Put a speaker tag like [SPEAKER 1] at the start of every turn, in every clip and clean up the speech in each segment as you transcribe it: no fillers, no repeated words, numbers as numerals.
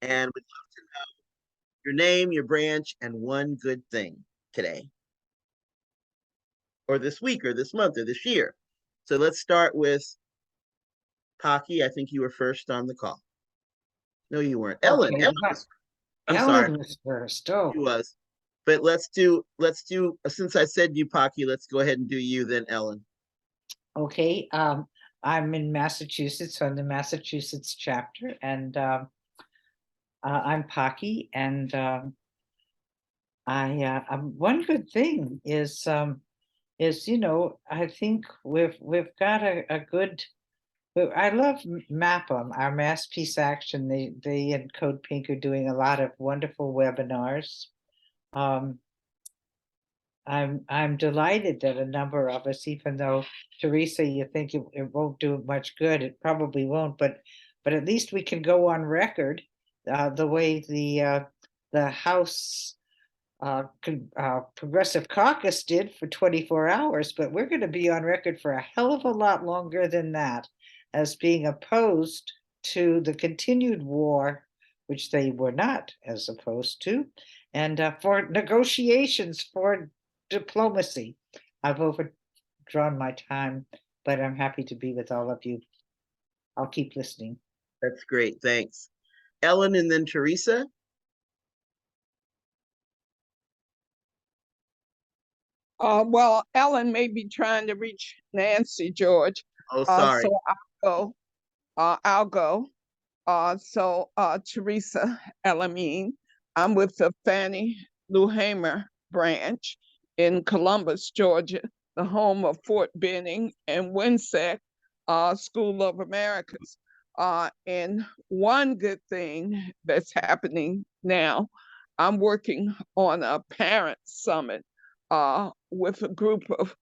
[SPEAKER 1] and we'd love to know your name, your branch, and one good thing today, or this week, or this month, or this year. So let's start with Pocky. I think you were first on the call. No, you weren't. Ellen.
[SPEAKER 2] Okay,
[SPEAKER 1] Ellen
[SPEAKER 2] but
[SPEAKER 1] was, I'm sorry,
[SPEAKER 2] Ellen was first.
[SPEAKER 1] she
[SPEAKER 2] Oh,
[SPEAKER 1] was. But let's do since I said you, Pocky, let's go ahead and do you then, Ellen.
[SPEAKER 2] okay. I'm in Massachusetts, so I'm the Massachusetts chapter, and I'm Pocky, and one good thing is I think we've got a good. I love MAPM, our Mass Peace Action. They and Code Pink are doing a lot of wonderful webinars. Um, I'm delighted that a number of us, even though Teresa, you think it won't do much good, it probably won't, but at least we can go on record the way the House Progressive Caucus did for 24 hours, but we're going to be on record for a hell of a lot longer than that as being opposed to the continued war, which they were not as opposed to, and for negotiations, for diplomacy. I've overdrawn my time, but I'm happy to be with all of you. I'll keep listening.
[SPEAKER 1] That's great. Thanks. Ellen and then Teresa.
[SPEAKER 3] Well, Ellen may be trying to reach Nancy, George.
[SPEAKER 1] Oh, sorry.
[SPEAKER 3] So I'll go. Teresa Elamine, I'm with the Fannie Lou Hamer branch in Columbus, Georgia, the home of Fort Benning and WINSEC School of Americas. And one good thing that's happening now, I'm working on a parent summit with a group of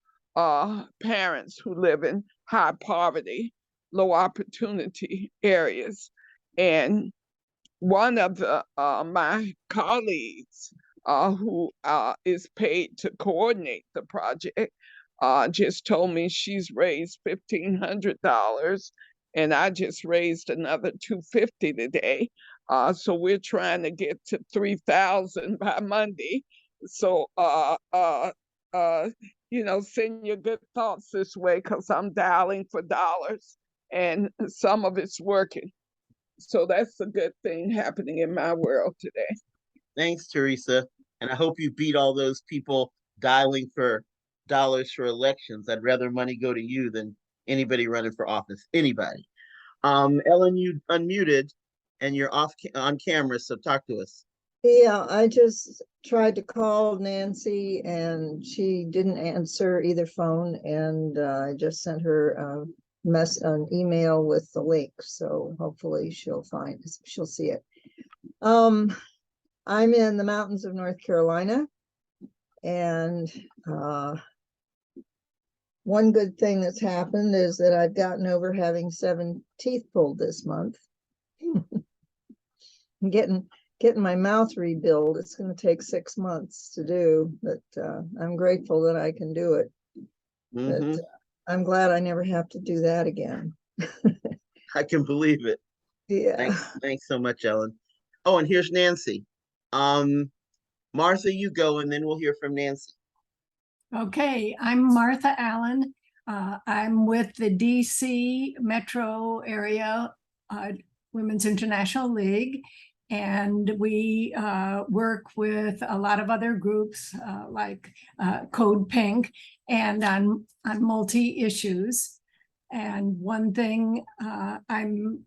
[SPEAKER 3] parents who live in high poverty, low opportunity areas. And one of my colleagues who is paid to coordinate the project just told me she's raised $1,500, and I just raised another $250 today. So we're trying to get to 3,000 by Monday. So send your good thoughts this way, because I'm dialing for dollars, and some of it's working. So that's a good thing happening in my world today.
[SPEAKER 1] Thanks, Teresa. And I hope you beat all those people dialing for dollars for elections. I'd rather money go to you than anybody running for office. Anybody. Ellen, you unmuted and you're off on camera, so talk to us.
[SPEAKER 4] Yeah, I just tried to call Nancy and she didn't answer either phone, and I just sent her an email with the link, so hopefully she'll see it. I'm in the mountains of North Carolina, and one good thing that's happened is that I've gotten over having 7 teeth pulled this month. I'm getting my mouth rebuilt. It's going to take 6 months to do, but I'm grateful that I can do it. But I'm glad I never have to do that again.
[SPEAKER 1] I can believe it.
[SPEAKER 4] Yeah.
[SPEAKER 1] Thanks so much, Ellen. Oh, and here's Nancy. Martha, you go, and then we'll hear from Nancy.
[SPEAKER 5] Okay, I'm Martha Allen. I'm with the DC metro area Women's International League, and we work with a lot of other groups like Code Pink, and on multi-issues. And one thing I'm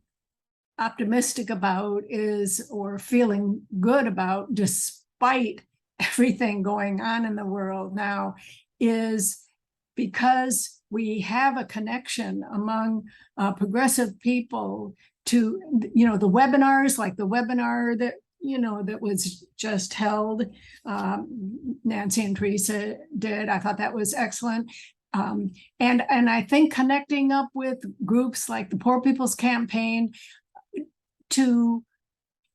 [SPEAKER 5] optimistic about is, or feeling good about, despite everything going on in the world now, is because we have a connection among progressive people to, the webinars, like the webinar that, that was just held, Nancy and Teresa did. I thought that was excellent. And I think connecting up with groups like the Poor People's Campaign to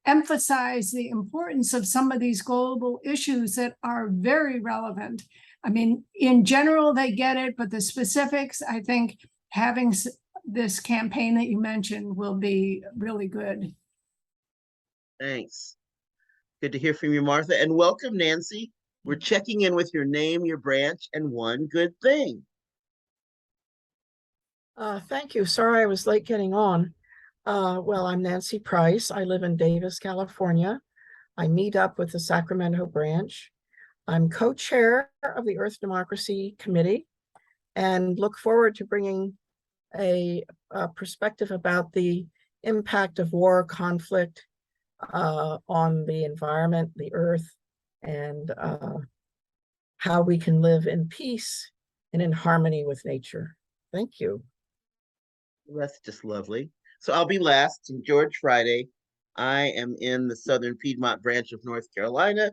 [SPEAKER 5] emphasize the importance of some of these global issues that are very relevant. I mean, in general, they get it, but the specifics, I think having this campaign that you mentioned will be really good.
[SPEAKER 1] Thanks. Good to hear from you, Martha, and welcome, Nancy. We're checking in with your name, your branch, and one good thing.
[SPEAKER 6] Thank you. Sorry I was late getting on. Well, I'm Nancy Price. I live in Davis, California. I meet up with the Sacramento branch. I'm co-chair of the Earth Democracy Committee and look forward to bringing a perspective about the impact of war, conflict on the environment, the earth, and how we can live in peace and in harmony with nature. Thank you.
[SPEAKER 1] That's just lovely. So I'll be last. I'm George Friday. I am in the Southern Piedmont branch of North Carolina.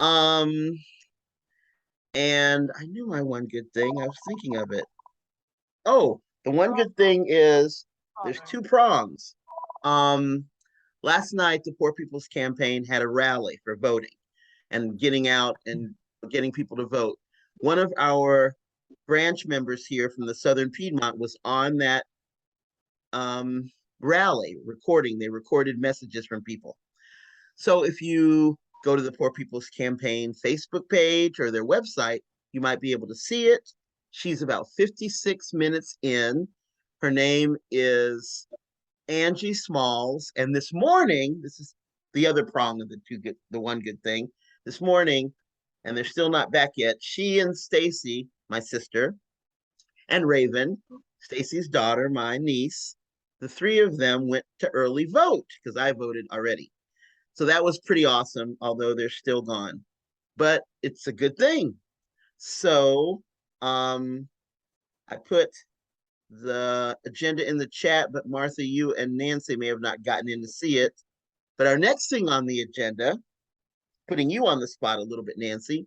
[SPEAKER 1] And I knew my one good thing. I was thinking of it. Oh, the one good thing is there's two prongs. Last night the Poor People's Campaign had a rally for voting and getting out and getting people to vote. One of our branch members here from the Southern Piedmont was on that rally recording. They recorded messages from people. So if you go to the Poor People's Campaign Facebook page or their website, you might be able to see it. She's about 56 minutes in. Her name is Angie Smalls. And this morning, this is the other prong of the one good thing. This morning, and they're still not back yet, she and Stacy, my sister, and Raven, Stacy's daughter, my niece, the three of them went to early vote because I voted already. So that was pretty awesome, although they're still gone. But it's a good thing. So I put the agenda in the chat, but Martha, you and Nancy may have not gotten in to see it. But our next thing on the agenda, putting you on the spot a little bit, Nancy,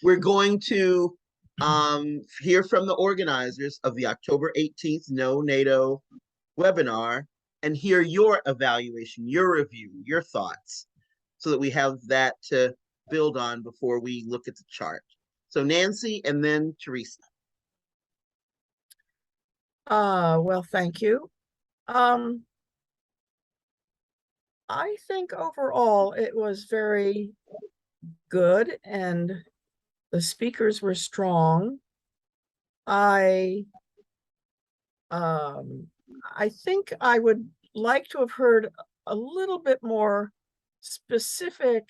[SPEAKER 1] we're going to hear from the organizers of the October 18th No NATO webinar and hear your evaluation, your review, your thoughts, so that we have that to build on before we look at the chart. So Nancy and then Teresa.
[SPEAKER 6] Well, thank you. I think overall it was very good and the speakers were strong. I think I would like to have heard a little bit more specific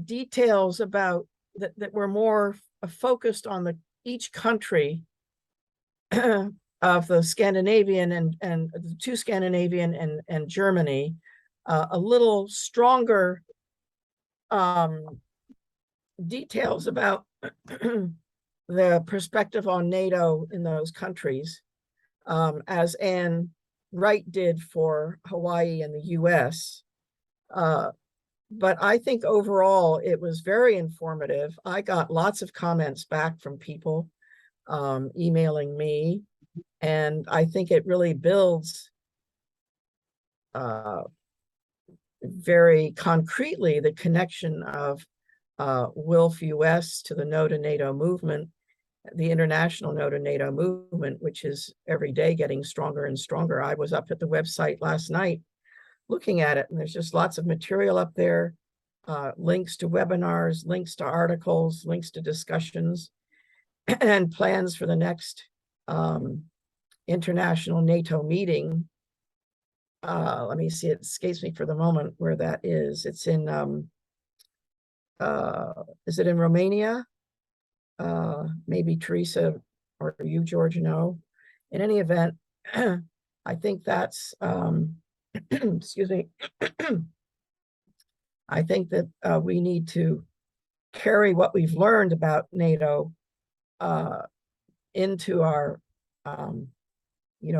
[SPEAKER 6] details about that were more focused on each country of the Scandinavian and the two Scandinavian and Germany, a little stronger details about the perspective on NATO in those countries, as Anne Wright did for Hawaii and the US. But I think overall it was very informative. I got lots of comments back from people emailing me, and I think it really builds very concretely the connection of WILF US to the No to NATO movement, the international No to NATO movement, which is every day getting stronger and stronger. I was up at the website last night looking at it, and there's just lots of material up there, links to webinars, links to articles, links to discussions, and plans for the next international NATO meeting. Let me see, it escapes me for the moment where that is. It's in, is it in Romania? Maybe Teresa or you, George, know. In any event, I think that's, excuse me, I think that we need to carry what we've learned about NATO into our,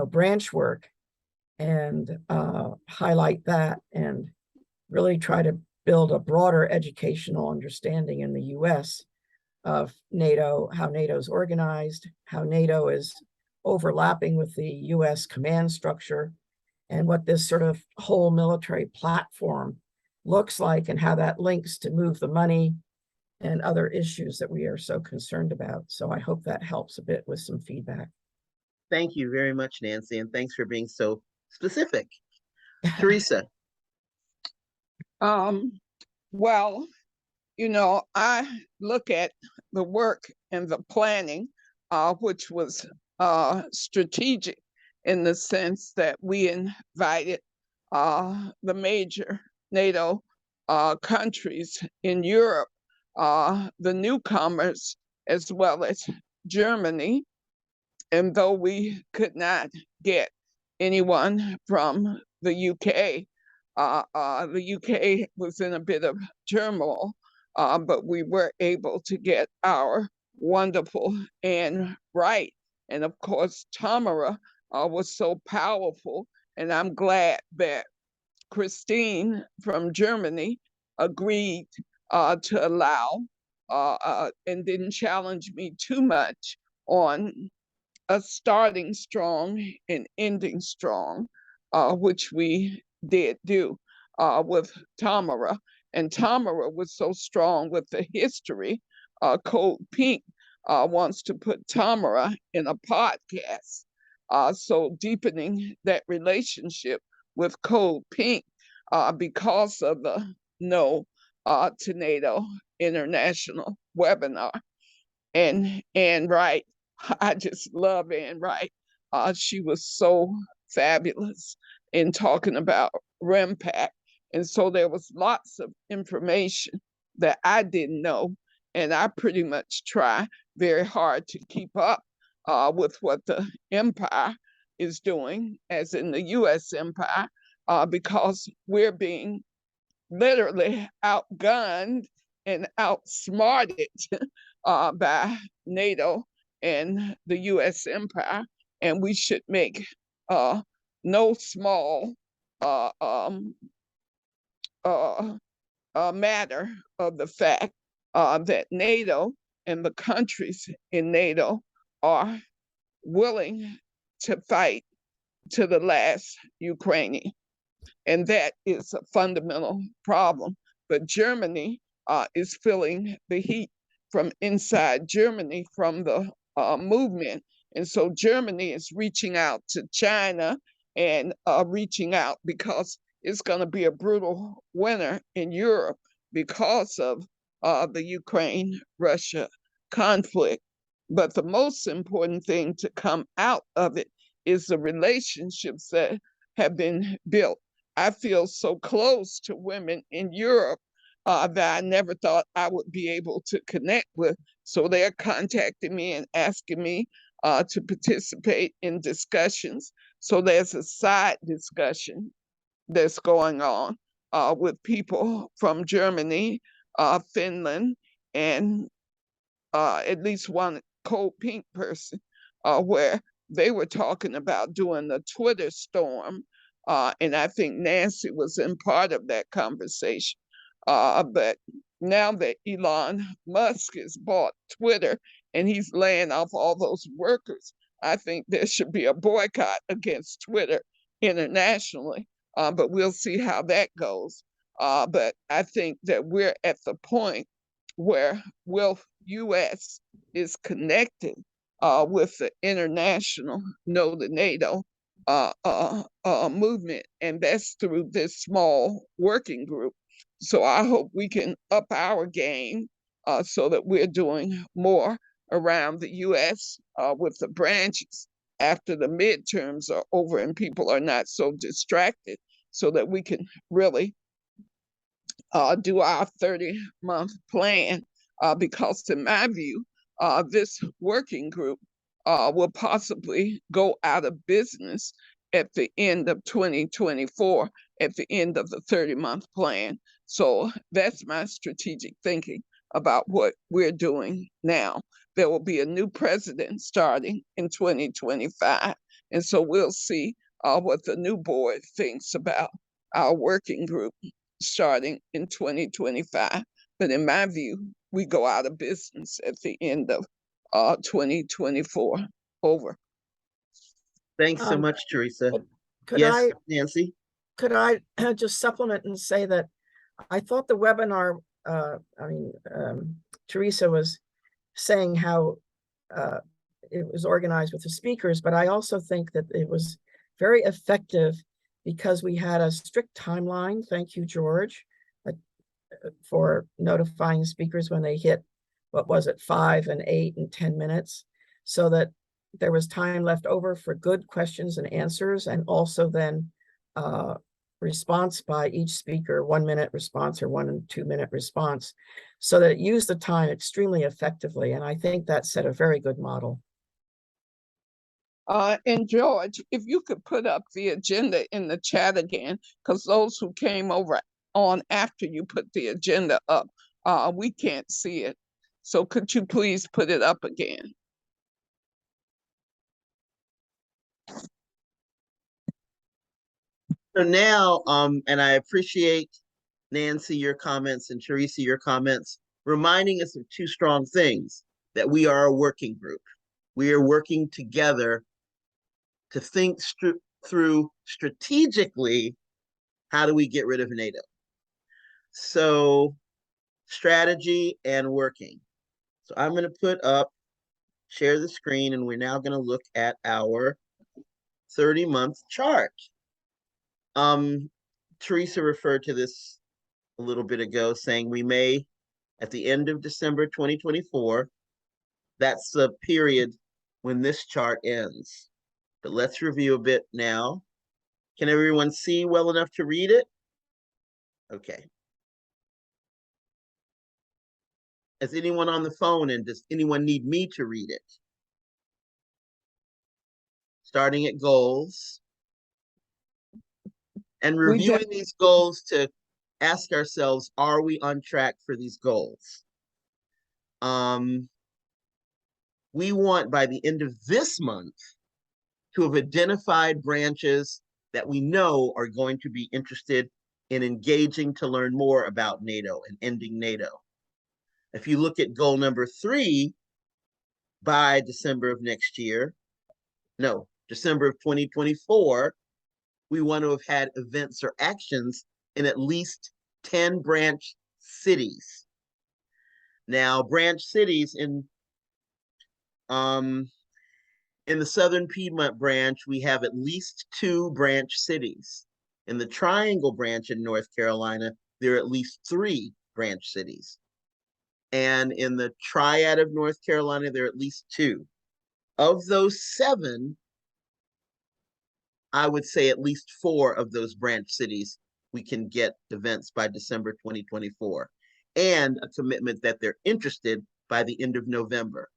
[SPEAKER 6] branch work and highlight that and really try to build a broader educational understanding in the US of NATO, how NATO is organized, how NATO is overlapping with the US command structure, and what this sort of whole military platform looks like and how that links to move the money and other issues that we are so concerned about. So I hope that helps a bit with some feedback.
[SPEAKER 1] Thank you very much, Nancy, and thanks for being so specific. Teresa.
[SPEAKER 3] Well, I look at the work and the planning, which was strategic in the sense that we invited the major NATO countries in Europe, the newcomers, as well as Germany. And though we could not get anyone from the UK, the UK was in a bit of turmoil, but we were able to get our wonderful Anne Wright. And of course, Tamara was so powerful. And I'm glad that Christine from Germany agreed to allow and didn't challenge me too much on us starting strong and ending strong, which we did do with Tamara. And Tamara was so strong with the history. Code Pink wants to put Tamara in a podcast. So deepening that relationship with Code Pink because of the No to NATO International webinar. And right, I just love Anne Wright. She was so fabulous in talking about REMPAC. And so there was lots of information that I didn't know. And I pretty much try very hard to keep up with what the empire is doing, as in the US empire, because we're being literally outgunned and outsmarted by NATO and the US empire. And we should make no small matter of the fact that NATO and the countries in NATO are willing to fight to the last Ukrainian. And that is a fundamental problem. But Germany is feeling the heat from inside Germany from the movement. And so Germany is reaching out to China and reaching out because it's going to be a brutal winter in Europe because of the Ukraine-Russia conflict. But the most important thing to come out of it is the relationships that have been built. I feel so close to women in Europe that I never thought I would be able to connect with. So they're contacting me and asking me to participate in discussions. So there's a side discussion that's going on with people from Germany, Finland, and at least one Code Pink person, where they were talking about doing a Twitter storm. And I think Nancy was in part of that conversation. But now that Elon Musk has bought Twitter and he's laying off all those workers, I think there should be a boycott against Twitter internationally. But we'll see how that goes. But I think that we're at the point where US is connected with the international No to NATO movement, and that's through this small working group. So I hope we can up our game so that we're doing more around the US with the branches after the midterms are over and people are not so distracted, so that we can really do our 30-month plan, because in my view, this working group will possibly go out of business at the end of 2024, at the end of the 30-month plan. So that's my strategic thinking about what we're doing now. There will be a new president starting in 2025. And so we'll see what the new board thinks about our working group starting in 2025. But in my view, we go out of business at the end of 2024. Over.
[SPEAKER 1] Thanks so much, Teresa.
[SPEAKER 6] Could
[SPEAKER 1] Yes, Nancy?
[SPEAKER 6] Could I just supplement and say that I thought the webinar, Teresa was saying how it was organized with the speakers, but I also think that it was very effective because we had a strict timeline. Thank you, George, for notifying speakers when they hit, what was it, 5 and 8 and 10 minutes, so that there was time left over for good questions and answers, and also then response by each speaker, 1 minute response or 1 and 2 minute response, so that it used the time extremely effectively. And I think that set a very good model.
[SPEAKER 3] And George, if you could put up the agenda in the chat again, because those who came over on after you put the agenda up, we can't see it. So could you please put it up again?
[SPEAKER 1] So now, and I appreciate Nancy, your comments, and Teresa, your comments, reminding us of two strong things: that we are a working group. We are working together to think through strategically, how do we get rid of NATO? So strategy and working. So I'm going to put up, share the screen, and we're now going to look at our 30-month chart. Teresa referred to this a little bit ago, saying we may, at the end of December 2024, that's the period when this chart ends. But let's review a bit now. Can everyone see well enough to read it? Okay. Is anyone on the phone, and does anyone need me to read it? Starting at goals and reviewing these goals to ask ourselves, are we on track for these goals? We want, by the end of this month, to have identified branches that we know are going to be interested in engaging to learn more about NATO and ending NATO. If you look at goal number 3, by December of next year, no, December of 2024, we want to have had events or actions in at least 10 branch cities. Now, branch cities in the Southern Piedmont branch, we have at least 2 branch cities. In the Triangle branch in North Carolina, there are at least 3 branch cities. And in the Triad of North Carolina, there are at least 2. Of those 7, I would say at least 4 of those branch cities we can get events by December 2024, and a commitment that they're interested by the end of November.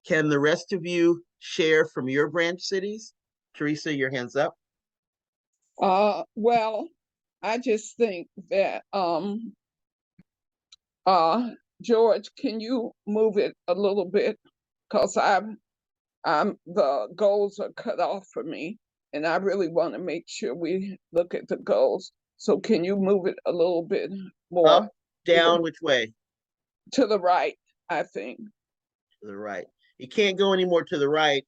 [SPEAKER 1] Can the rest of you share from your branch cities? Teresa, your hand's up.
[SPEAKER 3] Well, I just think that George, can you move it a little bit? Because the goals are cut off for me, and I really want to make sure we look at the goals. So can you move it a little bit more?
[SPEAKER 1] Up, down, which way?
[SPEAKER 3] To the right, I think.
[SPEAKER 1] To the right. You can't go any more to the right.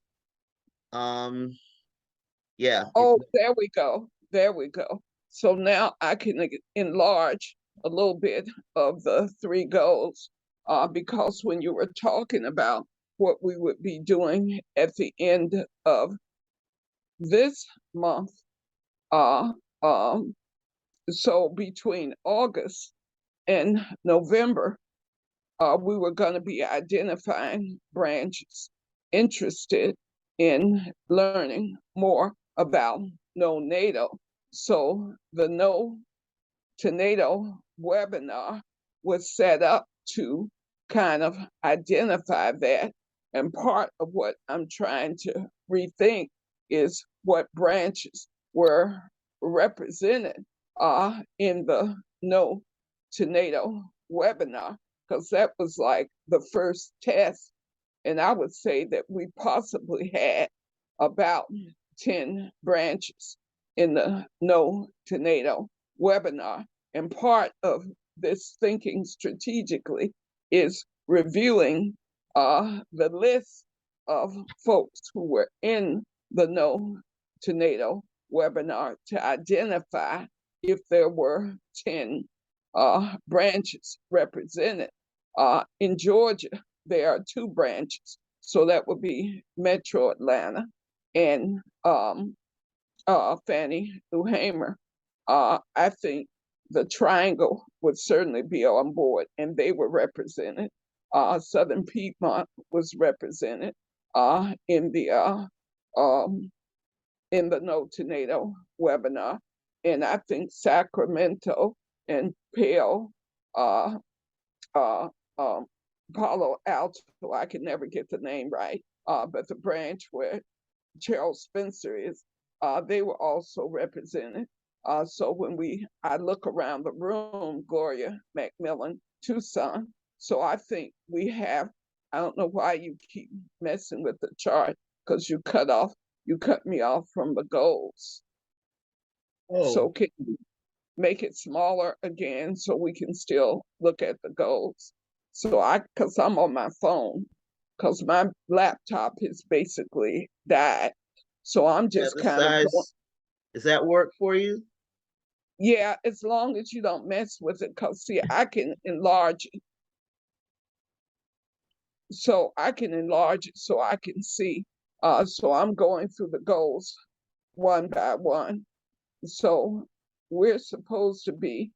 [SPEAKER 1] Yeah.
[SPEAKER 3] Oh, there we go. There we go. So now I can enlarge a little bit of the 3 goals, because when you were talking about what we would be doing at the end of this month, so between August and November, we were going to be identifying branches interested in learning more about NATO. So the No to NATO webinar was set up to kind of identify that. And part of what I'm trying to rethink is what branches were represented in the No to NATO webinar, because that was like the first test. And I would say that we possibly had about 10 branches in the No to NATO webinar. And part of this thinking strategically is reviewing the list of folks who were in the No to NATO webinar to identify if there were 10 branches represented. In Georgia, there are 2 branches, so that would be Metro Atlanta and Fannie Lou Hamer, I think the Triangle would certainly be on board, and they were represented. Southern Piedmont was represented in the No to NATO webinar, and I think Sacramento and Palo, uh, uh, um, Palo Alto, I can never get the name right, but the branch where Charles Spencer is, they were also represented. So when I look around the room, Gloria McMillan, Tucson. So I think we have, I don't know why you keep messing with the chart, because you cut me off from the goals. So
[SPEAKER 1] Oh,
[SPEAKER 3] can you make it smaller again so we can still look at the goals? Because I'm on my phone, because my laptop has basically died. So I'm
[SPEAKER 1] yeah,
[SPEAKER 3] just
[SPEAKER 1] the
[SPEAKER 3] kind of going,
[SPEAKER 1] size. Does that work for you?
[SPEAKER 3] yeah, as long as you don't mess with it, because see, I can enlarge it. So I can enlarge it so I can see. So I'm going through the goals one by one. So we're supposed to be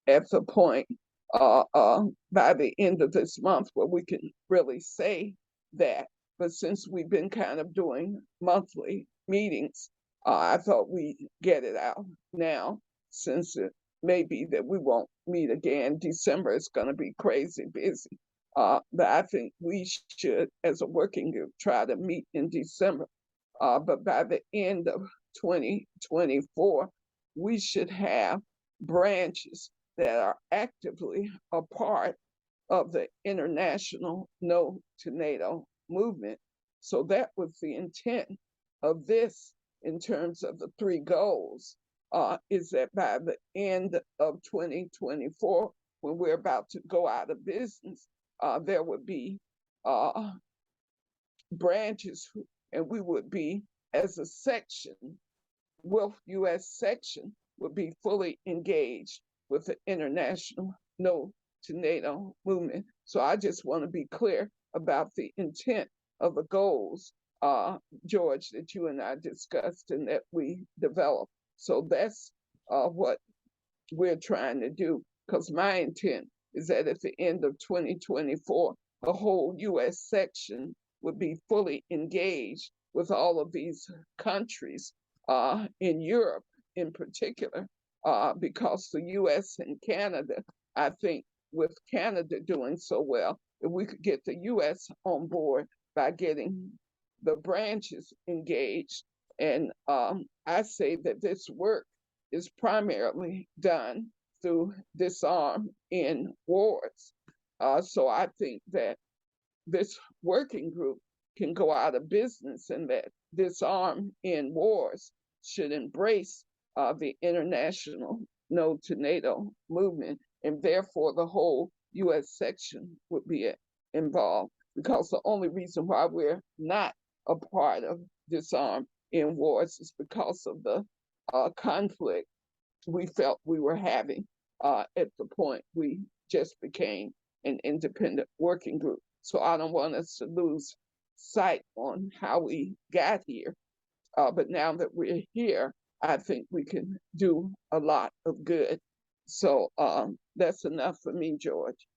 [SPEAKER 3] at the point by the end of this month where we can really say that. But since we've been kind of doing monthly meetings, I thought we'd get it out now, since it may be that we won't meet again. December is going to be crazy busy. But I think we should, as a working group, try to meet in December. But by the end of 2024, we should have branches that are actively a part of the international No to NATO movement. So that was the intent of this in terms of the three goals, is that by the end of 2024, when we're about to go out of business, there would be branches, and we would be, as a section, Wolf US section would be fully engaged with the international No to NATO movement. So I just want to be clear about the intent of the goals, George, that you and I discussed and that we developed. So that's what we're trying to do, because my intent is that at the end of 2024, the whole US section would be fully engaged with all of these countries, in Europe in particular, because the US and Canada, I think with Canada doing so well, if we could get the US on board by getting the branches engaged. And I say that this work is primarily done through disarm in wars. So I think that this working group can go out of business, and that disarm in wars should embrace the international No to NATO movement, and therefore the whole US section would be involved, because the only reason why we're not a part of disarm in wars is because of the conflict we felt we were having at the point we just became an independent working group. So I don't want us to lose sight on how we got here. But now that we're here, I think we can do a lot of good. So that's enough for me, George.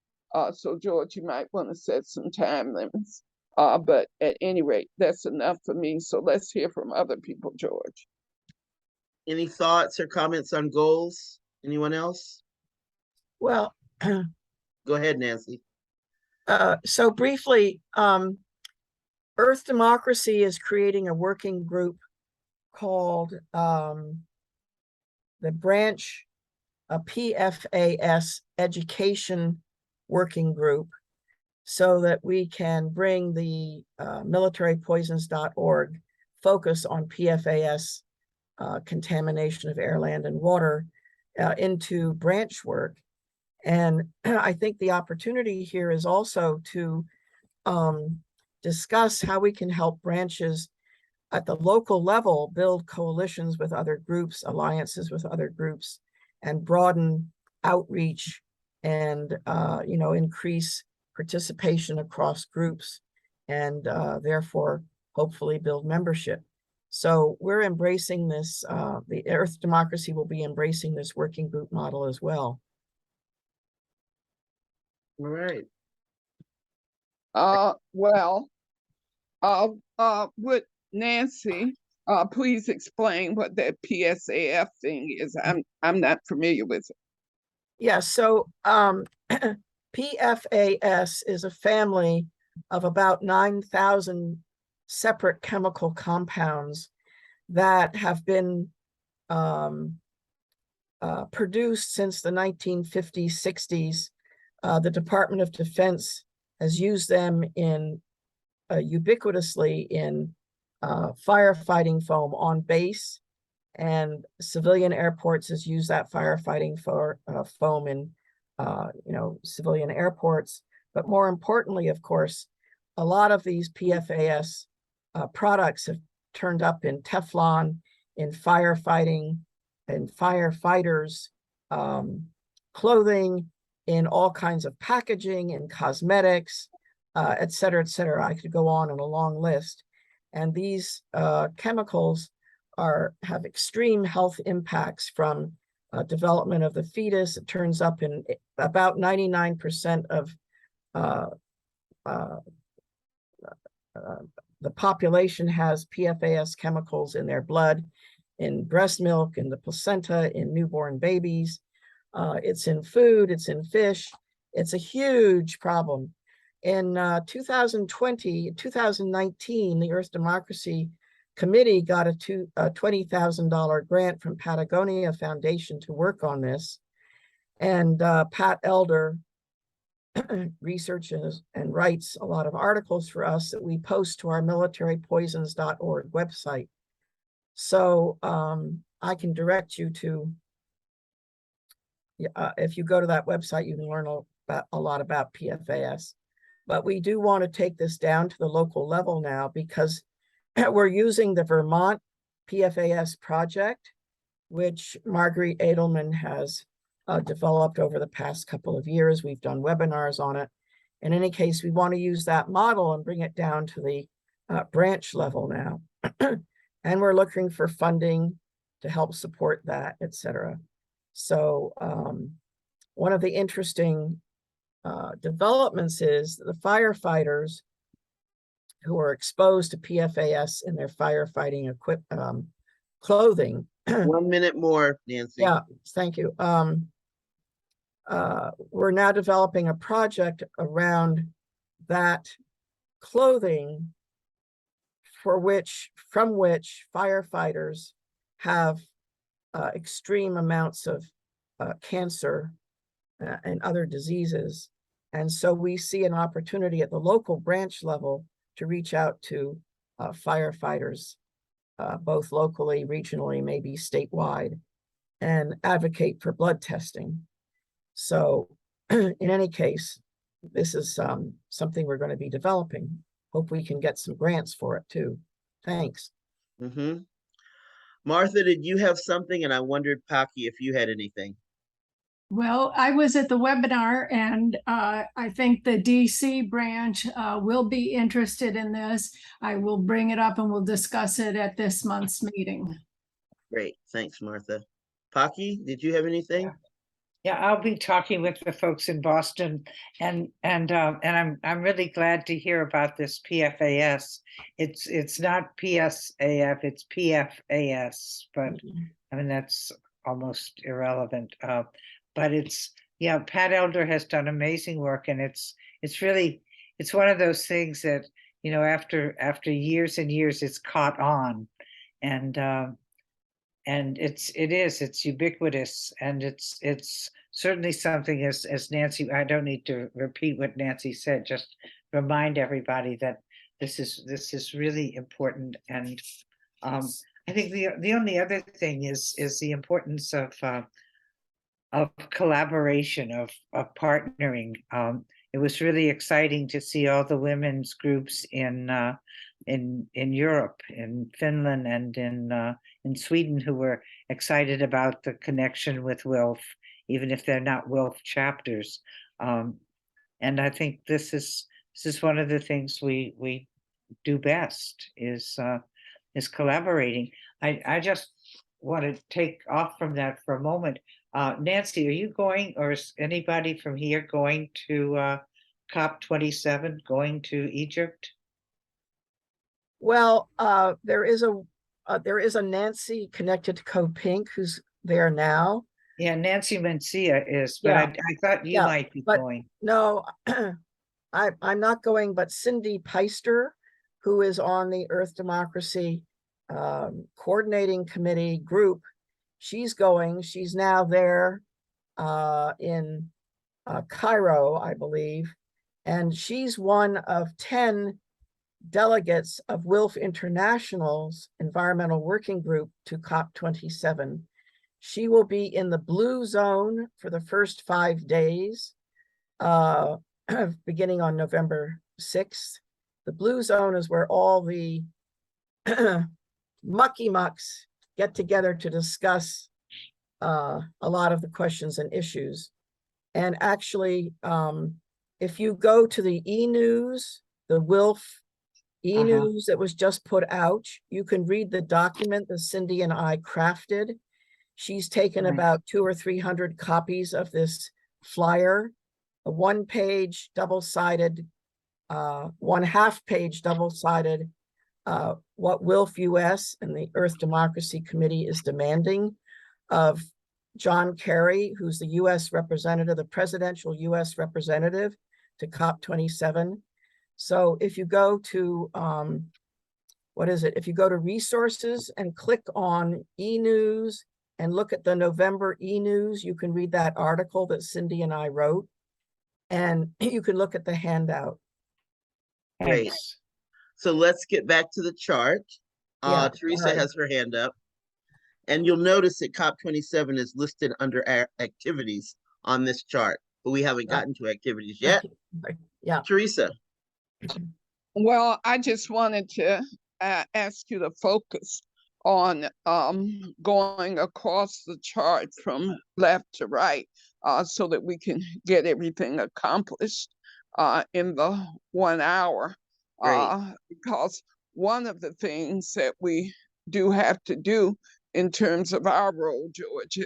[SPEAKER 3] So George, you might want to set some time limits. But at any rate, that's enough for me. So let's hear from other people, George.
[SPEAKER 1] Any thoughts or comments on goals? Anyone else?
[SPEAKER 6] Well,
[SPEAKER 1] Go ahead, Nancy.
[SPEAKER 6] so briefly, Earth Democracy is creating a working group called the branch, a PFAS education working group, so that we can bring the militarypoisons.org focus on PFAS contamination of air, land, and water into branch work. And I think the opportunity here is also to discuss how we can help branches at the local level build coalitions with other groups, alliances with other groups, and broaden outreach and increase participation across groups, and therefore hopefully build membership. So we're embracing this, the Earth Democracy will be embracing this working group model as well.
[SPEAKER 1] All right.
[SPEAKER 3] Well, would Nancy, please explain what that PSAF thing is? I'm not familiar with it.
[SPEAKER 6] Yeah, so PFAS is a family of about 9,000 separate chemical compounds that have been produced since the 1950s, 60s. The Department of Defense has used them in ubiquitously in firefighting foam on base, and civilian airports has used that firefighting foam in civilian airports. But more importantly, of course, a lot of these PFAS products have turned up in Teflon, in firefighting, in firefighters, clothing, in all kinds of packaging, in cosmetics, et cetera, et cetera. I could go on a long list. And these chemicals have extreme health impacts, from development of the fetus. It turns up in about 99% of the population has PFAS chemicals in their blood, in breast milk, in the placenta, in newborn babies. It's in food, it's in fish. It's a huge problem. In 2019, the Earth Democracy Committee got a $20,000 grant from Patagonia Foundation to work on this. And Pat Elder researches and writes a lot of articles for us that we post to our militarypoisons.org website. So I can direct you to, if you go to that website, you can learn a lot about PFAS. But we do want to take this down to the local level now, because we're using the Vermont PFAS project, which Marguerite Edelman has developed over the past couple of years. We've done webinars on it. In any case, we want to use that model and bring it down to the branch level now. And we're looking for funding to help support that, et cetera. So one of the interesting developments is the firefighters who are exposed to PFAS in their firefighting clothing.
[SPEAKER 1] 1 minute more, Nancy.
[SPEAKER 6] Yeah, thank you. We're now developing a project around that clothing from which firefighters have extreme amounts of cancer and other diseases. And so we see an opportunity at the local branch level to reach out to firefighters, both locally, regionally, maybe statewide, and advocate for blood testing. So in any case, this is something we're going to be developing. Hope we can get some grants for it too. Thanks.
[SPEAKER 1] Mm-hmm. Martha, did you have something? And I wondered, Paki, if you had anything.
[SPEAKER 5] Well, I was at the webinar, and I think the DC branch will be interested in this. I will bring it up and we'll discuss it at this month's meeting.
[SPEAKER 1] Great. Thanks, Martha. Paki, did you have anything?
[SPEAKER 2] Yeah, I'll be talking with the folks in Boston, and I'm really glad to hear about this PFAS. It's not PSAF, it's PFAS, but I mean that's almost irrelevant. But Pat Elder has done amazing work, and it's one of those things that, you know, after years and years, it's caught on, and it's ubiquitous, and it's certainly something, as Nancy, I don't need to repeat what Nancy said, just remind everybody that this is really important. And I think the only other thing is the importance of collaboration, of partnering. It was really exciting to see all the women's groups in Europe, in Finland, and in Sweden, who were excited about the connection with WILF, even if they're not WILF chapters. And I think this is one of the things we do best, is is collaborating. I just want to take off from that for a moment. Nancy, are you going, or is anybody from here going to COP27, going to Egypt?
[SPEAKER 6] Well, there is a Nancy connected to CoPink who's there now.
[SPEAKER 2] Yeah, Nancy Mencia is, but
[SPEAKER 6] Yeah.
[SPEAKER 2] I thought you
[SPEAKER 6] Yeah,
[SPEAKER 2] might be
[SPEAKER 6] but-
[SPEAKER 2] going.
[SPEAKER 6] No, I'm not going, but Cindy Peister, who is on the Earth Democracy coordinating committee group, she's going. She's now there in Cairo, I believe, and she's one of 10 delegates of WILF International's Environmental Working Group to COP27. She will be in the blue zone for the first 5 days, beginning on November 6th. The blue zone is where all the mucky mucks get together to discuss a lot of the questions and issues. And actually, if you go to the e-news, the WILF e-news that was just put out, you can read the document that Cindy and I crafted. She's taken
[SPEAKER 2] Right.
[SPEAKER 6] about 200 or 300 copies of this flyer, a 1-page double-sided, 1/2-page double-sided, what WILF US and the Earth Democracy Committee is demanding of John Kerry, who's the US representative, the presidential US representative to COP27. So if you go to, what is it? If you go to resources and click on e-news and look at the November e-news, you can read that article that Cindy and I wrote, and you can look at the handout.
[SPEAKER 1] Great.
[SPEAKER 2] Thanks.
[SPEAKER 1] So let's get back to the chart.
[SPEAKER 6] Yeah,
[SPEAKER 1] Teresa
[SPEAKER 6] ahead.
[SPEAKER 1] has her hand up. And you'll notice that COP27 is listed under our activities on this chart, but we haven't
[SPEAKER 6] Right.
[SPEAKER 1] gotten to activities yet.
[SPEAKER 6] Yeah.
[SPEAKER 1] Teresa,
[SPEAKER 3] Well, I just wanted to ask you to focus on going across the chart from left to right so that we can get everything accomplished in the 1 hour.
[SPEAKER 1] Great.
[SPEAKER 3] Because one of the things that we do have to do in terms of our role, George,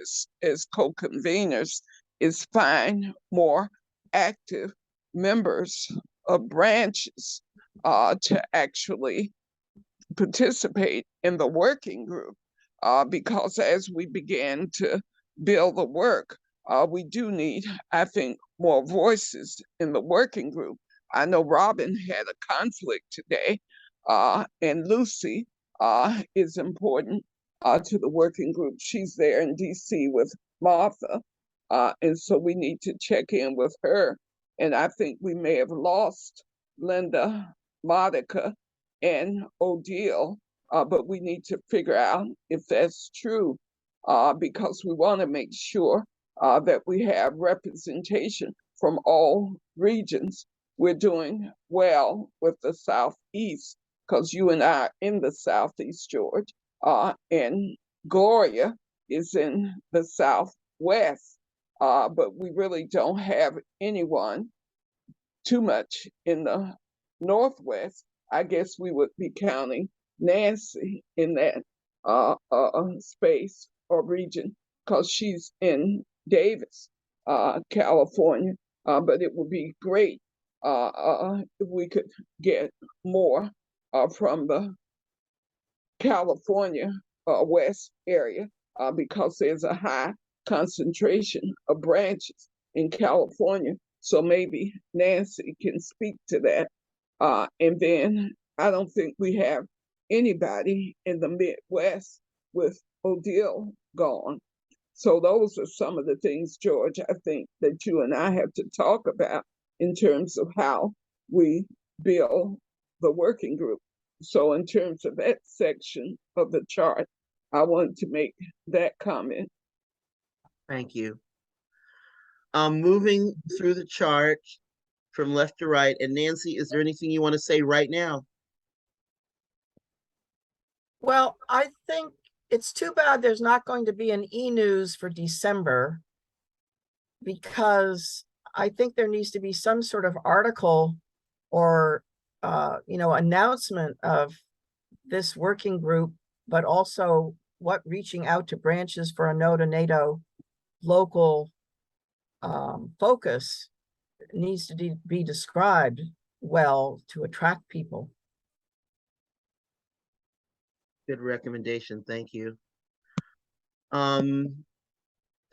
[SPEAKER 3] as co-conveners, is find more active members of branches to actually participate in the working group. Because as we begin to build the work, we do need, I think, more voices in the working group. I know Robin had a conflict today, and Lucy is important to the working group. She's there in DC with Martha, and so we need to check in with her. And I think we may have lost Linda, Monica, and Odile, but we need to figure out if that's true, because we want to make sure that we have representation from all regions. We're doing well with the Southeast because you and I are in the Southeast, George, and Gloria is in the Southwest, but we really don't have anyone too much in the Northwest. I guess we would be counting Nancy in that space or region because she's in Davis, California. But it would be great if we could get more from the California West area because there's a high concentration of branches in California. So maybe Nancy can speak to that. And then I don't think we have anybody in the Midwest with Odile gone. So those are some of the things, George, I think that you and I have to talk about in terms of how we build the working group. So in terms of that section of the chart, I wanted to make that comment.
[SPEAKER 1] Thank you. Moving through the chart from left to right. And Nancy, is there anything you want to say right now?
[SPEAKER 6] Well, I think it's too bad there's not going to be an e-news for December, because I think there needs to be some sort of article or announcement of this working group, but also what reaching out to branches for a No to NATO local focus needs to be described well to attract people.
[SPEAKER 1] Good recommendation. Thank you. So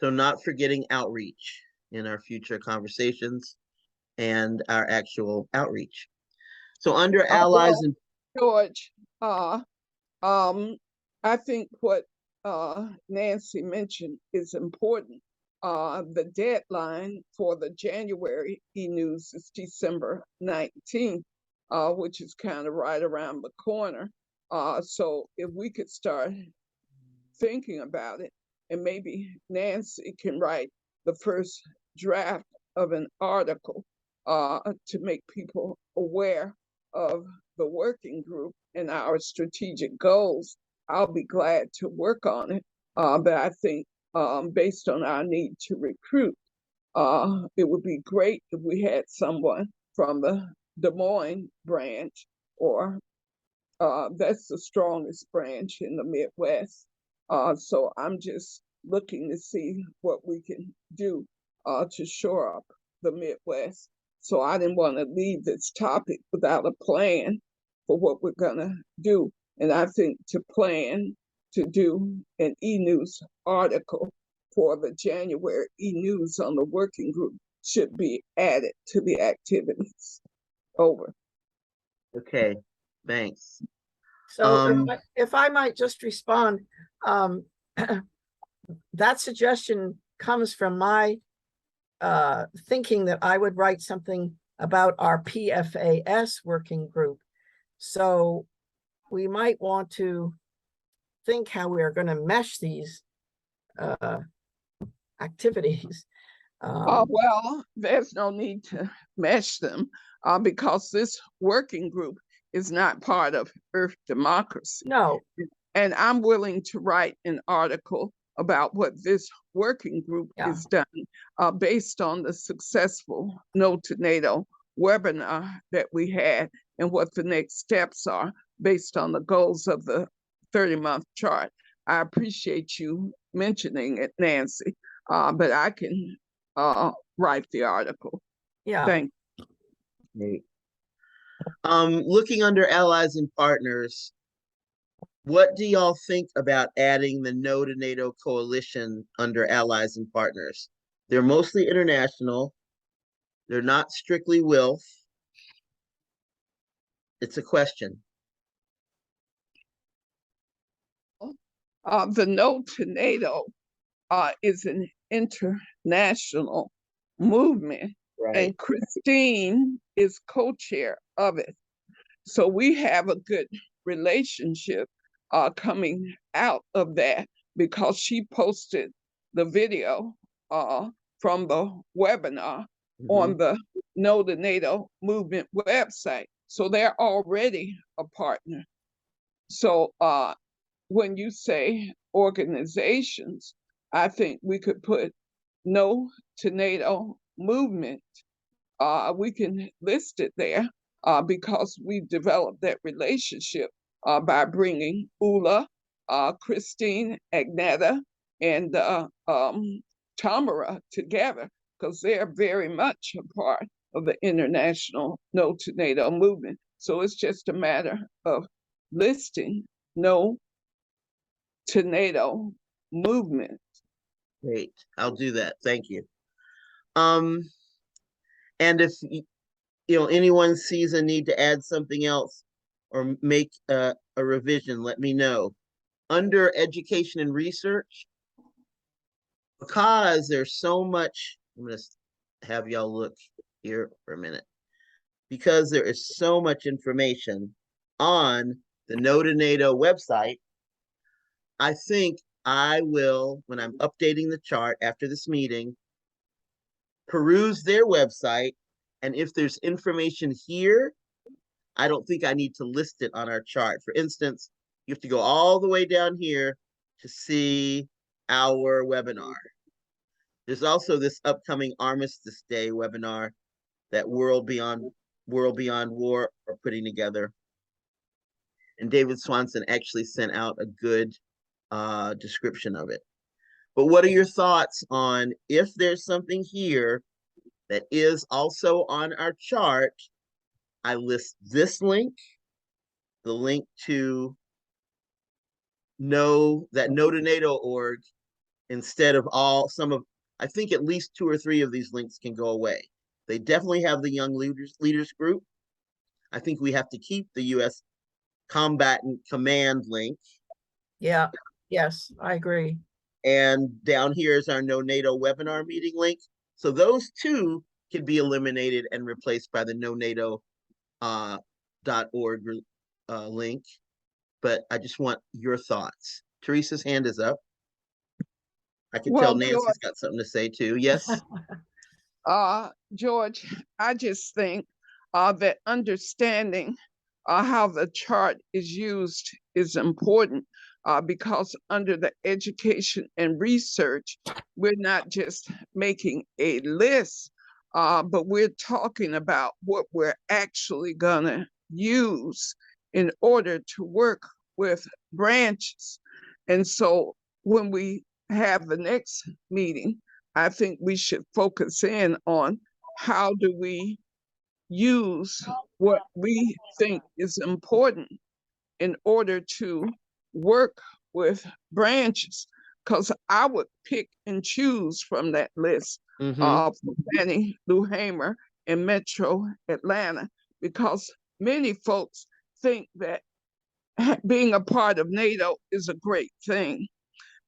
[SPEAKER 1] not forgetting outreach in our future conversations and our actual outreach. So under allies and
[SPEAKER 3] George, I think what Nancy mentioned is important. The deadline for the January e-news is December 19th, which is kind of right around the corner. So if we could start thinking about it, and maybe Nancy can write the first draft of an article to make people aware of the working group and our strategic goals, I'll be glad to work on it. But I think based on our need to recruit, it would be great if we had someone from the Des Moines branch, or that's the strongest branch in the Midwest. So I'm just looking to see what we can do to shore up the Midwest. So I didn't want to leave this topic without a plan for what we're gonna do. And I think to plan to do an e-news article for the January e-news on the working group should be added to the activities. Over.
[SPEAKER 1] okay, thanks.
[SPEAKER 6] So if I might just respond, that suggestion comes from my thinking that I would write something about our PFAS working group. So we might want to think how we are going to mesh these activities.
[SPEAKER 3] Well, there's no need to mesh them because this working group is not part of Earth Democracy.
[SPEAKER 6] No.
[SPEAKER 3] And I'm willing to write an article about what this working group is done based on the successful No to NATO webinar that we had and what the next steps are based on the goals of the 30-month chart. I appreciate you mentioning it, Nancy, but I can write the article.
[SPEAKER 6] Yeah.
[SPEAKER 3] Thank
[SPEAKER 1] you. Looking under allies and partners, what do y'all think about adding the No to NATO coalition under allies and partners? They're mostly international. They're not strictly WILF. It's a question.
[SPEAKER 3] The No to NATO is an international movement,
[SPEAKER 1] right,
[SPEAKER 3] and Christine is co-chair of it. So we have a good relationship coming out of that because she posted the video from the webinar on the No to NATO movement website. So they're already a partner. So when you say organizations, I think we could put No to NATO movement. We can list it there because we've developed that relationship by bringing Ula, Christine, Agneta, and Tamara together, because they're very much a part of the international No to NATO movement. So it's just a matter of listing No to NATO movement.
[SPEAKER 1] Great, I'll do that. Thank you. And if anyone sees a need to add something else or make a revision, let me know. Under education and research, because there's so much, I'm going to have y'all look here for a minute. Because there is so much information on the No to NATO website, I think I will, when I'm updating the chart after this meeting, peruse their website, and if there's information here, I don't think I need to list it on our chart. For instance, you have to go all the way down here to see our webinar. There's also this upcoming Armistice Day webinar that World Beyond War are putting together. And David Swanson actually sent out a good description of it. But what are your thoughts on if there's something here that is also on our chart? I list this link, the link to no to NATO.org, instead of I think at least 2 or 3 of these links can go away. They definitely have the Young Leaders Group. I think we have to keep the U.S. Combatant Command link.
[SPEAKER 6] Yeah, yes, I agree.
[SPEAKER 1] And down here is our No NATO webinar meeting link. So those 2 can be eliminated and replaced by the nonato.org link. But I just want your thoughts. Teresa's hand is up. I can tell
[SPEAKER 3] Well,
[SPEAKER 1] Nancy's got something to say too. Yes.
[SPEAKER 3] George, I just think that understanding how the chart is used is important because under the education and research, we're not just making a list, but we're talking about what we're actually gonna use in order to work with branches. And so when we have the next meeting, I think we should focus in on how do we use what we think is important in order to work with branches. Because I would pick and choose from that list of Fannie Lou Hamer and Metro Atlanta, because many folks think that being a part of NATO is a great thing.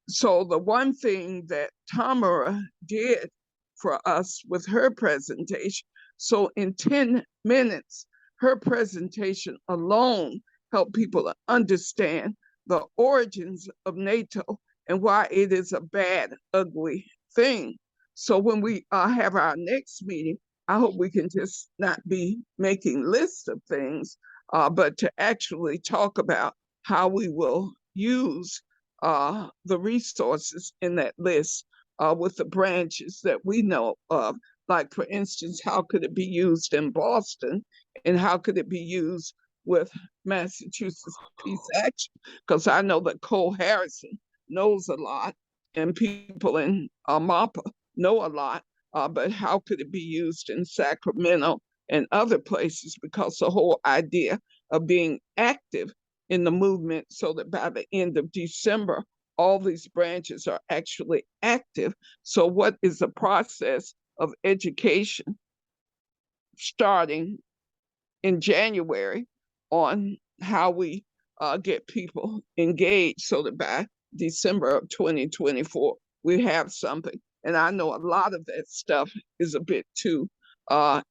[SPEAKER 3] So the one thing that Tamara did for us with her presentation, so in 10 minutes, her presentation alone helped people understand the origins of NATO and why it is a bad, ugly thing. So when we have our next meeting, I hope we can just not be making lists of things, but to actually talk about how we will use the resources in that list with the branches that we know of. Like, for instance, how could it be used in Boston and how could it be used with Massachusetts Peace Action? Because I know that Cole Harrison knows a lot and people in MAPA know a lot, but how could it be used in Sacramento and other places? Because the whole idea of being active in the movement so that by the end of December, all these branches are actually active. So what is the process of education starting in January on how we get people engaged so that by December of 2024, we have something. And I know a lot of that stuff is a bit too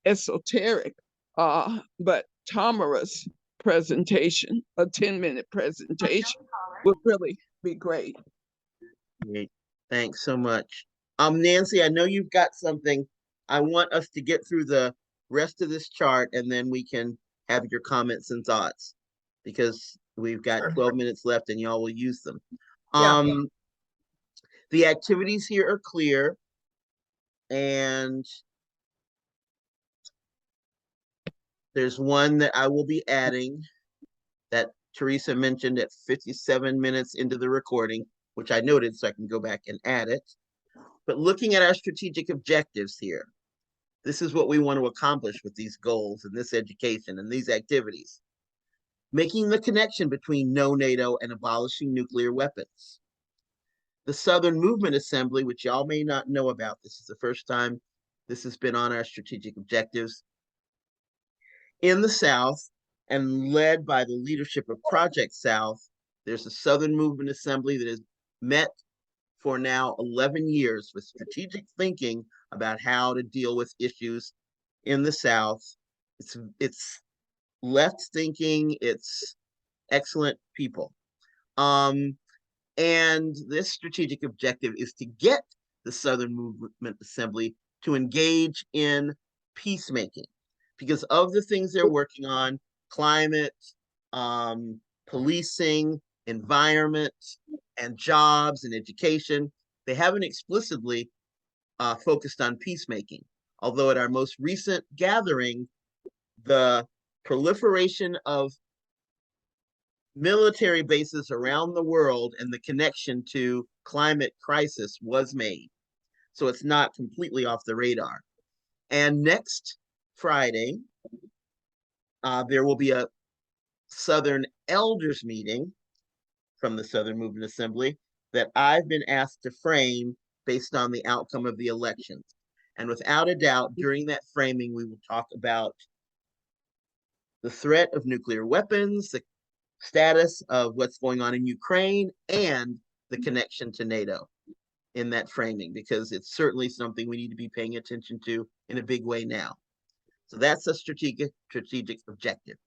[SPEAKER 3] esoteric, but Tamara's presentation, a 10-minute presentation, would really be great.
[SPEAKER 1] Great. Thanks so much. Nancy, I know you've got something. I want us to get through the rest of this chart and then we can have your comments and thoughts because we've got 12 minutes left and y'all will use them. The activities here are clear and there's one that I will be adding that Teresa mentioned at 57 minutes into the recording, which I noted so I can go back and add it. But looking at our strategic objectives here, this is what we want to accomplish with these goals and this education and these activities. Making the connection between no NATO and abolishing nuclear weapons. The Southern Movement Assembly, which y'all may not know about, this is the first time this has been on our strategic objectives. In the South, and led by the leadership of Project South, there's a Southern Movement Assembly that has met for now 11 years with strategic thinking about how to deal with issues in the South. It's left thinking, it's excellent people. And this strategic objective is to get the Southern Movement Assembly to engage in peacemaking because of the things they're working on, climate, policing, environment, and jobs and education. They haven't explicitly focused on peacemaking. Although at our most recent gathering, the proliferation of military bases around the world, and the connection to climate crisis was made. So it's not completely off the radar. And next Friday, there will be a Southern Elders meeting from the Southern Movement Assembly that I've been asked to frame based on the outcome of the elections. And without a doubt, during that framing, we will talk about the threat of nuclear weapons, the status of what's going on in Ukraine, and the connection to NATO in that framing, because it's certainly something we need to be paying attention to in a big way now. So that's a strategic objective.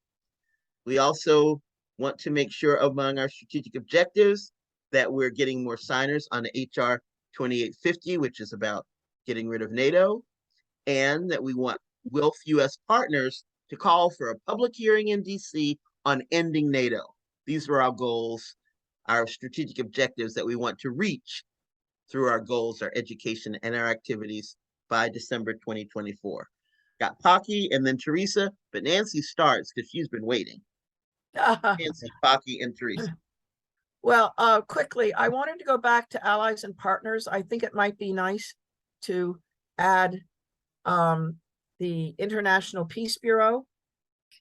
[SPEAKER 1] We also want to make sure among our strategic objectives that we're getting more signers on the HR 2850, which is about getting rid of NATO, and that we want Wilf US partners to call for a public hearing in DC on ending NATO. These are our goals, our strategic objectives that we want to reach through our goals, our education, and our activities by December 2024. Got Pocky and then Teresa, but Nancy starts because she's been waiting. Nancy, Pocky, and Teresa.
[SPEAKER 6] Well, quickly, I wanted to go back to allies and partners. I think it might be nice to add the International Peace Bureau.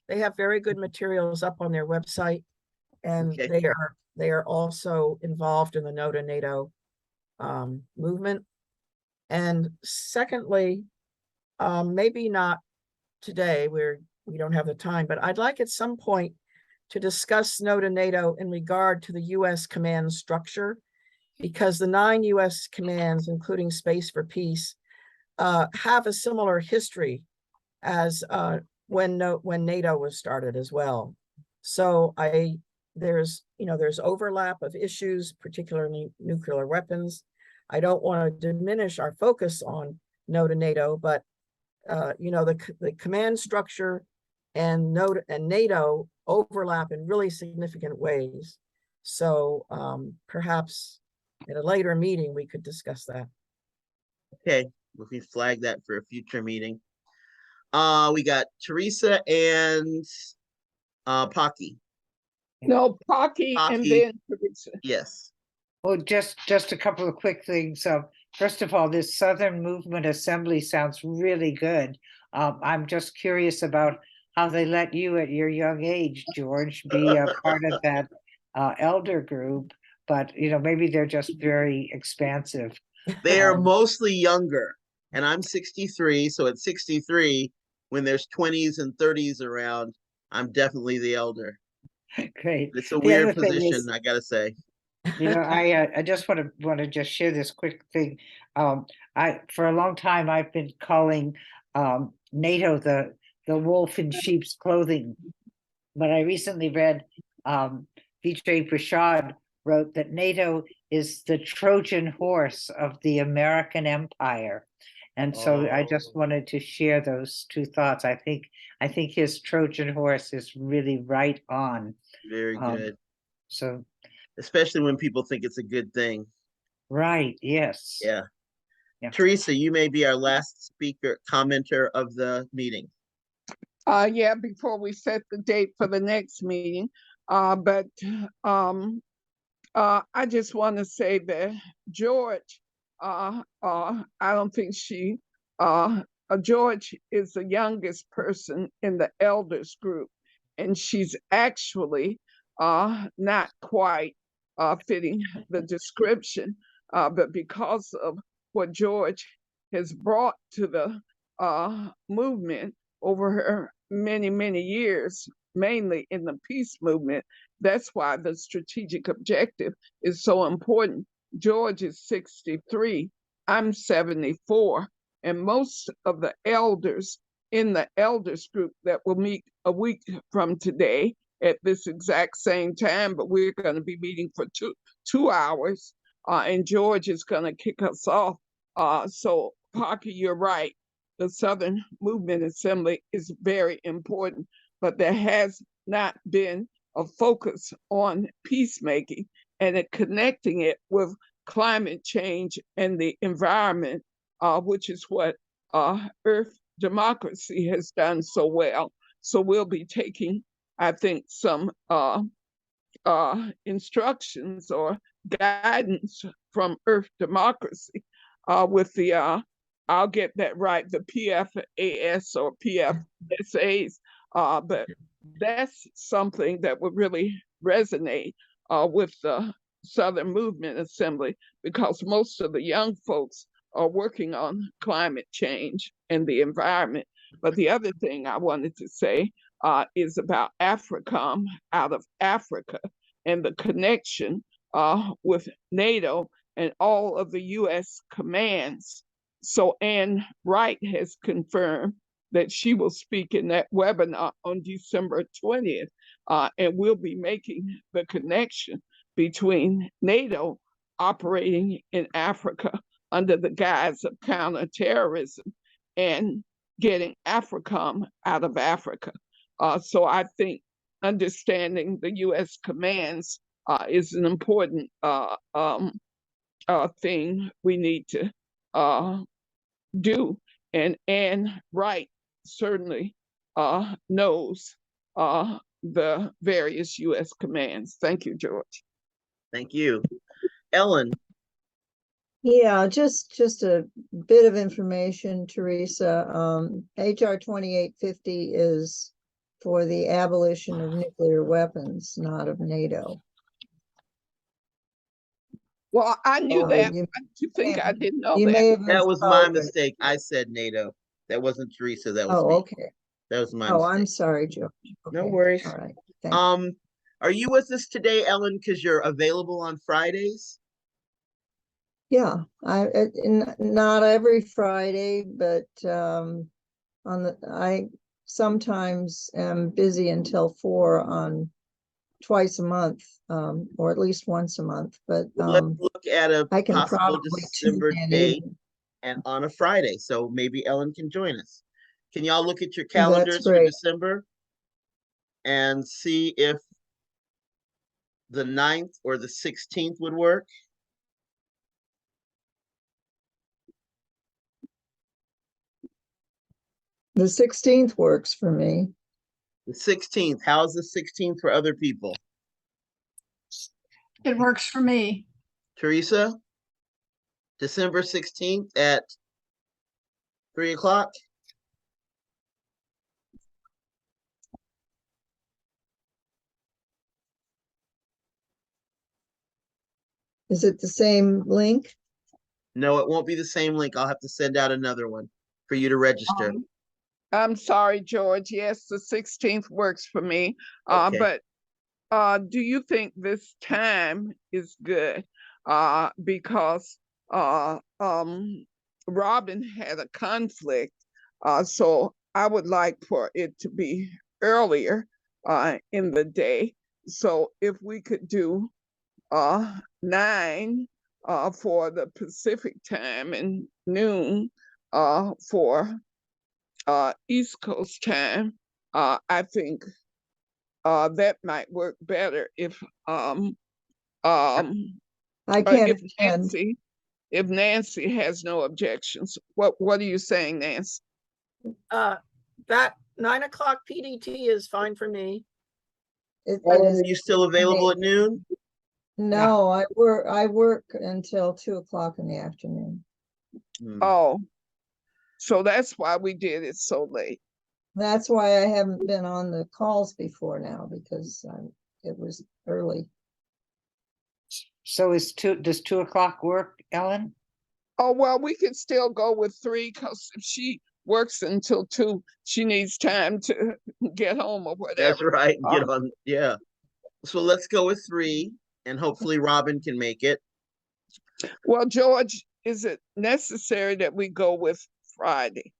[SPEAKER 6] They have very good materials up on their website, and
[SPEAKER 1] Okay.
[SPEAKER 6] they are also involved in the No to NATO movement. And secondly, maybe not today, we don't have the time, but I'd like at some point to discuss No to NATO in regard to the U.S. command structure, because the 9 U.S. commands, including Space for Peace, have a similar history as when NATO was started as well. So there's overlap of issues, particularly nuclear weapons. I don't want to diminish our focus on No to NATO, but the command structure and NATO overlap in really significant ways. So perhaps at a later meeting, we could discuss that.
[SPEAKER 1] Okay, we can flag that for a future meeting. We got Teresa and Pocky.
[SPEAKER 3] No, Pocky and
[SPEAKER 1] Pocky.
[SPEAKER 3] then Teresa.
[SPEAKER 1] Yes.
[SPEAKER 2] Well, just a couple of quick things. First of all, this Southern Movement Assembly sounds really good. I'm just curious about how they let you at your young age, George, be a part of that elder group, but maybe they're just very expansive.
[SPEAKER 1] They are mostly younger, and I'm 63, so at 63, when there's 20s and 30s around, I'm definitely the elder.
[SPEAKER 2] Great.
[SPEAKER 1] It's a
[SPEAKER 2] The
[SPEAKER 1] weird
[SPEAKER 2] other thing
[SPEAKER 1] position,
[SPEAKER 2] is,
[SPEAKER 1] I gotta say.
[SPEAKER 2] I just want to just share this quick thing. For a long time I've been calling NATO the wolf in sheep's clothing, but I recently read Vijay Prashad wrote that NATO is the Trojan horse of the American empire. And so I just wanted to share those two thoughts. I think his Trojan horse is really right on.
[SPEAKER 1] Very good.
[SPEAKER 2] So
[SPEAKER 1] especially when people think it's a good thing.
[SPEAKER 2] right, yes.
[SPEAKER 1] Yeah.
[SPEAKER 2] Yeah.
[SPEAKER 1] Teresa, you may be our last speaker, commenter of the meeting.
[SPEAKER 3] Yeah, before we set the date for the next meeting. But I just want to say that George, I don't think George is the youngest person in the elders group, and she's actually not quite fitting the description, but because of what George has brought to the movement over her many, many years, mainly in the peace movement. That's why the strategic objective is so important. George is 63, I'm 74, and most of the elders in the elders group that will meet a week from today at this exact same time, but we're going to be meeting for two hours, and George is going to kick us off. So, Parker, you're right. The Southern Movement Assembly is very important, but there has not been a focus on peacemaking and connecting it with climate change and the environment, which is what Earth Democracy has done so well. So we'll be taking, I think, some instructions or guidance from Earth Democracy with the I'll get that right, the PFAS or PFSAs, but that's something that would really resonate with the Southern Movement Assembly, because most of the young folks are working on climate change and the environment. But the other thing I wanted to say is about AFRICOM out of Africa and the connection with NATO and all of the U.S. commands. So Ann Wright has confirmed that she will speak in that webinar on December 20th, and we'll be making the connection between NATO operating in Africa under the guise of counterterrorism and getting AFRICOM out of Africa. So I think understanding the U.S. commands is an important thing we need to do. And Ann Wright certainly knows the various U.S. commands. Thank you, George.
[SPEAKER 1] Thank you. Ellen.
[SPEAKER 4] Yeah, just a bit of information, Teresa. HR 2850 is for the abolition of nuclear weapons, not of NATO.
[SPEAKER 3] Well, I knew that. You think I didn't know that?
[SPEAKER 1] That was my mistake. I said NATO. That wasn't Teresa. That was me.
[SPEAKER 4] Okay.
[SPEAKER 1] That was my
[SPEAKER 4] Oh,
[SPEAKER 1] mistake.
[SPEAKER 4] I'm sorry, Joe.
[SPEAKER 1] No
[SPEAKER 4] Okay.
[SPEAKER 1] worries.
[SPEAKER 4] All right. Thank you.
[SPEAKER 1] Are you with us today, Ellen, because you're available on Fridays?
[SPEAKER 4] Yeah, not every Friday, but I sometimes am busy until 4 on twice a month, or at least once a month. But
[SPEAKER 1] let's look at a
[SPEAKER 4] I can
[SPEAKER 1] possible
[SPEAKER 4] probably
[SPEAKER 1] December
[SPEAKER 4] tune in
[SPEAKER 1] date and on a Friday, so maybe Ellen can join us. Can y'all look at your
[SPEAKER 4] That's
[SPEAKER 1] calendars for
[SPEAKER 4] great.
[SPEAKER 1] December and see if the 9th or the 16th would work?
[SPEAKER 4] The 16th works for me.
[SPEAKER 1] The 16th. How's the 16th for other people?
[SPEAKER 5] It works for me.
[SPEAKER 1] Teresa? December 16th at 3 o'clock?
[SPEAKER 4] Is it the same link?
[SPEAKER 1] No, it won't be the same link. I'll have to send out another one for you to register.
[SPEAKER 3] I'm sorry, George. Yes, the 16th works for me.
[SPEAKER 1] Okay.
[SPEAKER 3] But do you think this time is good? Because Robin had a conflict. So I would like for it to be earlier in the day. So if we could do 9 for the Pacific time and noon for East Coast time, I think that might work better if
[SPEAKER 4] I can't attend.
[SPEAKER 3] if Nancy has no objections. What are you saying, Nancy?
[SPEAKER 6] That 9 o'clock PDT is fine for me.
[SPEAKER 1] Ellen, are you still available at noon?
[SPEAKER 4] No, I work until 2 o'clock in the afternoon.
[SPEAKER 3] Oh, so that's why we did it so late.
[SPEAKER 4] That's why I haven't been on the calls before now, because it was early.
[SPEAKER 2] So does 2 o'clock work, Ellen?
[SPEAKER 3] Oh, well, we can still go with 3, because if she works until 2, she needs time to get home or whatever.
[SPEAKER 1] That's right. Get on. Yeah. So let's go with 3, and hopefully Robin can make it.
[SPEAKER 3] Well, George, is it necessary that we go with Friday?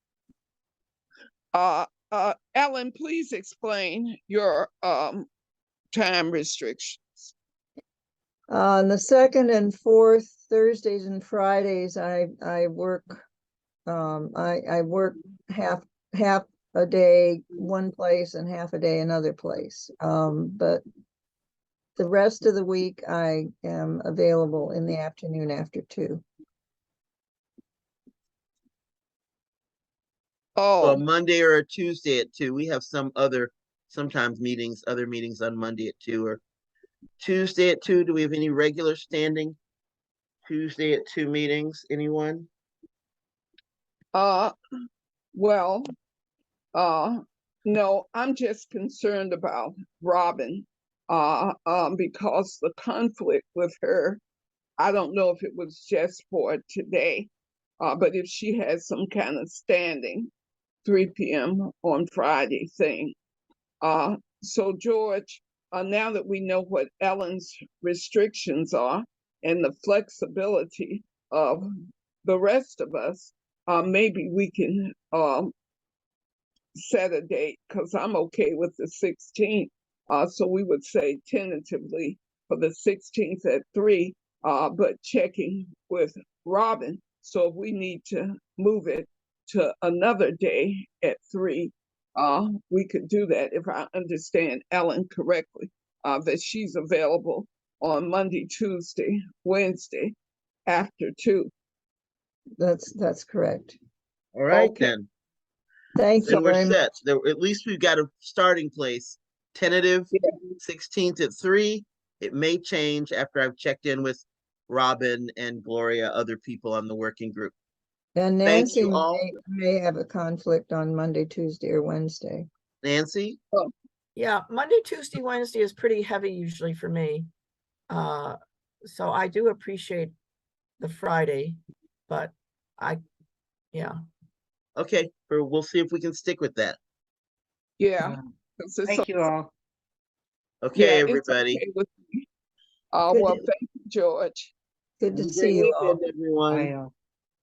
[SPEAKER 3] Ellen, please explain your time restrictions.
[SPEAKER 4] On the 2nd and 4th Thursdays and Fridays, I work. I work half a day one place and half a day another place. But the rest of the week I am available in the afternoon after 2.
[SPEAKER 3] Oh,
[SPEAKER 1] So a Monday or a Tuesday at 2. We have other meetings on Monday at 2, or Tuesday at 2, do we have any regular standing Tuesday at 2 meetings? Anyone?
[SPEAKER 3] Well, no, I'm just concerned about Robin, because the conflict with her, I don't know if it was just for today, but if she has some kind of standing 3 p.m. on Friday thing. So George, now that we know what Ellen's restrictions are and the flexibility of the rest of us, maybe we can set a date, because I'm okay with the 16th. So we would say tentatively for the 16th at 3, but checking with Robin. So if we need to move it to another day at 3, we could do that if I understand Ellen correctly, that she's available on Monday, Tuesday, Wednesday after 2.
[SPEAKER 4] That's correct.
[SPEAKER 1] All right,
[SPEAKER 3] Okay.
[SPEAKER 1] then.
[SPEAKER 4] Thank you
[SPEAKER 1] Then we're
[SPEAKER 4] very much.
[SPEAKER 1] set. There, at least we've got a starting place. Tentative
[SPEAKER 3] Yeah.
[SPEAKER 1] 16th at 3. It may change after I've checked in with Robin and Gloria, other people on the working group.
[SPEAKER 4] And
[SPEAKER 1] Thank
[SPEAKER 4] Nancy
[SPEAKER 1] you all.
[SPEAKER 4] may have a conflict on Monday, Tuesday, or Wednesday.
[SPEAKER 1] Nancy?
[SPEAKER 6] Yeah, Monday, Tuesday, Wednesday is pretty heavy usually for me. So I do appreciate the Friday, but yeah.
[SPEAKER 1] Okay, we'll see if we can stick with that.
[SPEAKER 3] Yeah. 'Cause it's
[SPEAKER 2] Thank you all.
[SPEAKER 1] Okay,
[SPEAKER 3] Yeah, it's
[SPEAKER 1] everybody.
[SPEAKER 3] okay with me.
[SPEAKER 4] Good
[SPEAKER 3] Well,
[SPEAKER 4] to-
[SPEAKER 3] thank you, George.
[SPEAKER 4] Good to
[SPEAKER 1] Have a
[SPEAKER 4] see
[SPEAKER 1] great
[SPEAKER 4] you all.
[SPEAKER 1] weekend, everyone.
[SPEAKER 2] Bye, all.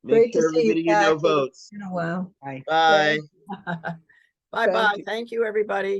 [SPEAKER 1] Make
[SPEAKER 4] Great to
[SPEAKER 1] sure
[SPEAKER 4] see you
[SPEAKER 1] everybody you know
[SPEAKER 4] back
[SPEAKER 1] votes.
[SPEAKER 4] in a while.
[SPEAKER 2] Bye.
[SPEAKER 1] Bye.
[SPEAKER 6] Bye-bye.
[SPEAKER 3] you.
[SPEAKER 6] Thank you, everybody.